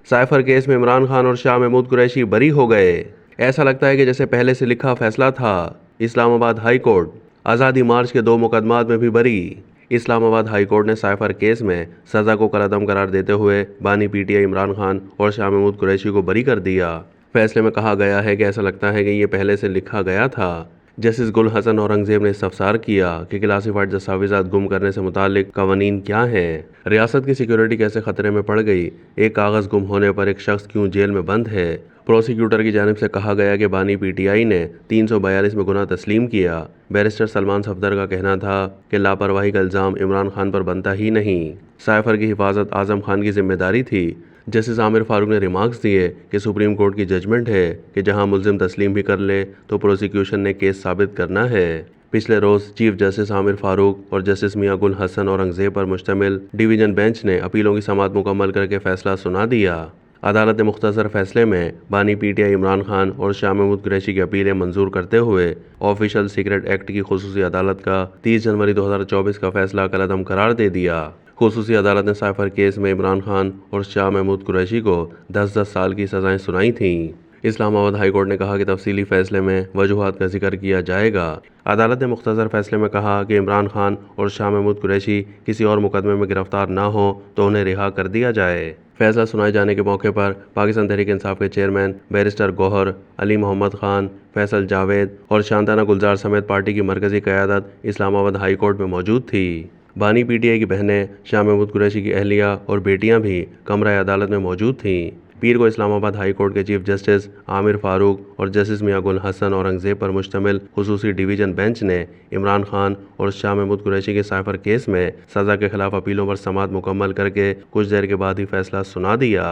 Cipher case में इमरान खान और शाह महमूद कुरैशी बरी हो गए। ऐसा लगता है कि जैसे पहले से लिखा फैसला था। इस्लामाबाद हाई कोर्ट आज़ादी मार्च के 2 मुकदमात में भी बरी। इस्लामाबाद हाई कोर्ट ने साइफर केस में सजा को कलअदम करार देते हुए बानी पीटीआई इमरान खान और शाह महमूद कुरैशी को बरी कर दिया। फैसले में कहा गया है कि ऐसा लगता है कि ये पहले से लिखा गया था। जस्टिस गुल हसन औरंगजेब ने इस्तफसार किया कि क्लासिफाइड दस्तावेजात गुम करने से मुतालिक कवानीन क्या हैं, रियासत की सिक्योरिटी कैसे खतरे में पड़ गई, एक कागज़ गुम होने पर एक शख्स क्यों जेल में बंद है। प्रोसिक्यूटर की जानिब से कहा गया कि बानी पीटीआई ने 342 में गुनाह तस्लीम किया। बैरिस्टर सलमान सफदर का कहना था कि लापरवाही का इल्ज़ाम इमरान खान पर बनता ही नहीं, साइफर की हिफाजत आज़म खान की जिम्मेदारी थी। जस्टिस आमिर फारूक ने रिमार्क्स दिए कि सुप्रीम कोर्ट की जजमेंट है कि जहां मुल्जिम तस्लीम भी कर ले तो प्रोसिक्यूशन ने केस साबित करना है। पिछले रोज चीफ जस्टिस आमिर फारूक और जस्टिस मियां गुल हसन औरंगजेब पर मुश्तमिल डिवीजन बेंच ने अपीलों की समाअत मुकम्मल करके फैसला सुना दिया। अदालत ने मुख्तसर फैसले में बानी पीटीआई इमरान खान और शाह महमूद कुरैशी की अपीलें मंजूर करते हुए ऑफिशियल सीक्रेट एक्ट की खुसूसी अदालत का 30 जनवरी 2024 का फैसला कलअदम करार दे दिया। खुसूसी अदालत ने साइफर केस में इमरान खान और शाह महमूद कुरैशी को 10-10 साल की सजाएं सुनाई थीं। इस्लामाबाद हाई कोर्ट ने कहा कि तफसीली फैसले में वजूहात का जिक्र किया जाएगा। अदालत ने मुख्तसर फैसले में कहा कि इमरान खान और शाह महमूद कुरैशी किसी और मुकदमे में गिरफ्तार न हो तो उन्हें रिहा कर दिया जाए। फैसला सुनाए जाने के मौके पर पाकिस्तान तहरीक इंसाफ के चेयरमैन बैरिस्टर गौहर, अली मोहम्मद खान, फैसल जावेद और शांताना गुलजार समेत पार्टी की मरकजी क़यादत इस्लामाबाद हाई कोर्ट में मौजूद थी। बानी पीटीआई की बहनें, शाह महमूद कुरैशी की अहलिया और बेटियां भी कमरा अदालत में मौजूद थीं। पीर को इस्लामाबाद हाई कोर्ट के चीफ जस्टिस आमिर फारूक और जस्टिस मियां गुल हसन औरंगजेब पर मुश्तमिल खुसूसी डिवीजन बेंच ने इमरान खान और शाह महमूद कुरैशी के साइफर केस में सजा के खिलाफ अपीलों पर समाअत मुकम्मल करके कुछ देर के बाद ही फैसला सुना दिया।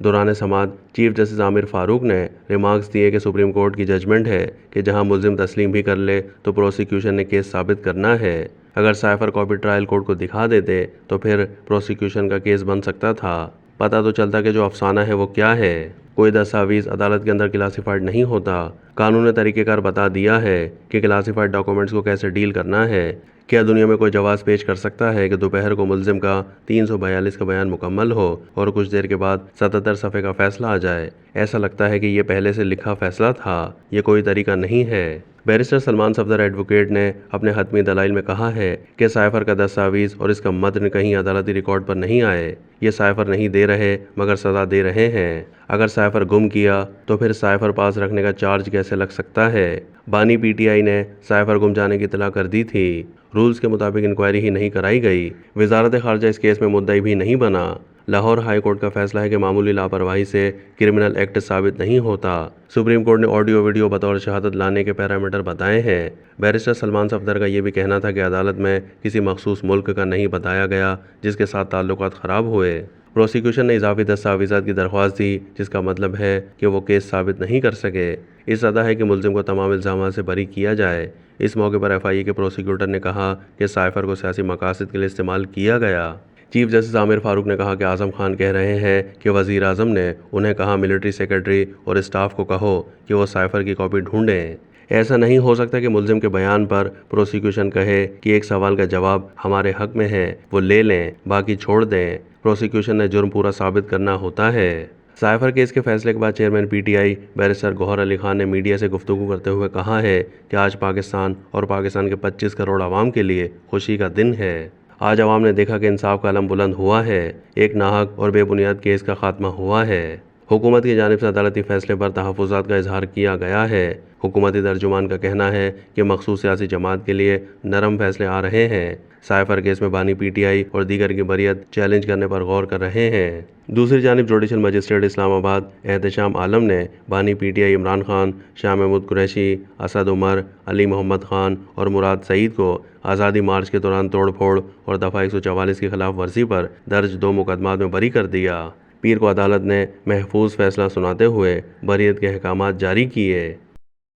दौरान समाअत चीफ जस्टिस आमिर फारूक ने रिमार्क्स दिए कि सुप्रीम कोर्ट की जजमेंट है कि जहां मुल्जिम तस्लीम भी कर ले तो प्रोसिक्यूशन ने केस साबित करना है। अगर साइफर कॉपी ट्रायल कोर्ट को दिखा देते तो फिर प्रोसिक्यूशन का केस बन सकता था। पता तो चलता कि जो अफसाना है वो क्या है। कोई दस्तावेज अदालत के अंदर क्लासिफाइड नहीं होता। कानून ने तरीक़ेकार बता दिया है कि क्लासिफाइड डॉक्यूमेंट्स को कैसे डील करना है। क्या दुनिया में कोई जवाब पेश कर सकता है कि दोपहर को मुल्जिम का 342 का बयान मुकम्मल हो और कुछ देर के बाद 77 सफ़े का फैसला आ जाए। ऐसा लगता है कि ये पहले से लिखा फैसला था। ये कोई तरीका नहीं है। बैरिस्टर सलमान सफदर एडवोकेट ने अपने हतमी दलाइल में कहा है कि साइफर का दस्तावेज और इसका मतन कहीं अदालती रिकॉर्ड पर नहीं आए। ये साइफर नहीं दे रहे मगर सजा दे रहे हैं। अगर साइफर गुम किया तो फिर साइफर पास रखने का चार्ज कैसे लग सकता है। बानी पीटीआई ने साइफर गुम जाने की इतला कर दी थी। रूल्स के मुताबिक इंक्वायरी ही नहीं कराई गई। वजारत खारजा इस केस में मुद्दई भी नहीं बना। लाहौर हाई कोर्ट का फैसला है कि मामूली लापरवाही से क्रिमिनल एक्ट साबित नहीं होता। सुप्रीम कोर्ट ने ऑडियो वीडियो बतौर शहादत लाने के पैरामीटर बताए हैं। बैरिस्टर सलमान सफदर का ये भी कहना था कि अदालत में किसी मखसूस मुल्क का नहीं बताया गया जिसके साथ ताल्लुकात ख़राब हुए। प्रोसिक्यूशन ने इजाफी दस्तावेजात की दरख्वास्त दी जिसका मतलब है कि वो केस साबित नहीं कर सके। इस अदा है कि मुल्जिम को तमाम इल्ज़ामात से बरी किया जाए। इस मौके पर FIA के प्रोसिक्यूटर ने कहा कि साइफर को सियासी मकासद के लिए इस्तेमाल किया गया। चीफ जस्टिस आमिर फारूक ने कहा कि आज़म खान कह रहे हैं कि वज़ीर आज़म ने उन्हें कहा मिलिट्री सेक्रेटरी और स्टाफ को कहो कि वो साइफर की कॉपी ढूंढें। ऐसा नहीं हो सकता कि मुल्जिम के बयान पर प्रोसिक्यूशन कहे कि एक सवाल का जवाब हमारे हक में है, वो ले लें, बाकी छोड़ दें। प्रोसिक्यूशन ने जुर्म पूरा साबित करना होता है। साइफर केस के फैसले के बाद chairman PTI barrister Gauhar Ali Khan ने मीडिया से गुफ्तगू करते हुए कहा है कि आज पाकिस्तान और पाकिस्तान के 25 करोड़ आवाम के लिए खुशी का दिन है। आज आवाम ने देखा कि इंसाफ का अलम बुलंद हुआ है। एक नाहक और बेबुनियाद केस का खात्मा हुआ है। हुकूमत की जानिब से अदालती फैसले पर तहफ़्फ़ुज़ात का इजहार किया गया है। हुकूमती तर्जुमान का कहना है कि मखसूस सियासी जमात के लिए नरम फैसले आ रहे हैं। साइफर केस में बानी PTI और दीगर की बरियत चैलेंज करने पर गौर कर रहे हैं। दूसरी जानिब जुडिशल मजिस्ट्रेट इस्लामाबाद एहतशाम आलम ने बानी PTI इमरान खान, शाह महमूद कुरैशी, असद उमर, अली मोहम्मद खान और मुराद सईद को आज़ादी मार्च के दौरान तोड़ फोड़ और दफ़ा 144 की खिलाफ वर्जी पर दर्ज 2 मुकदमात में बरी कर दिया। पीर को अदालत ने महफूज फैसला सुनाते हुए बरियत के अहकामात जारी किए।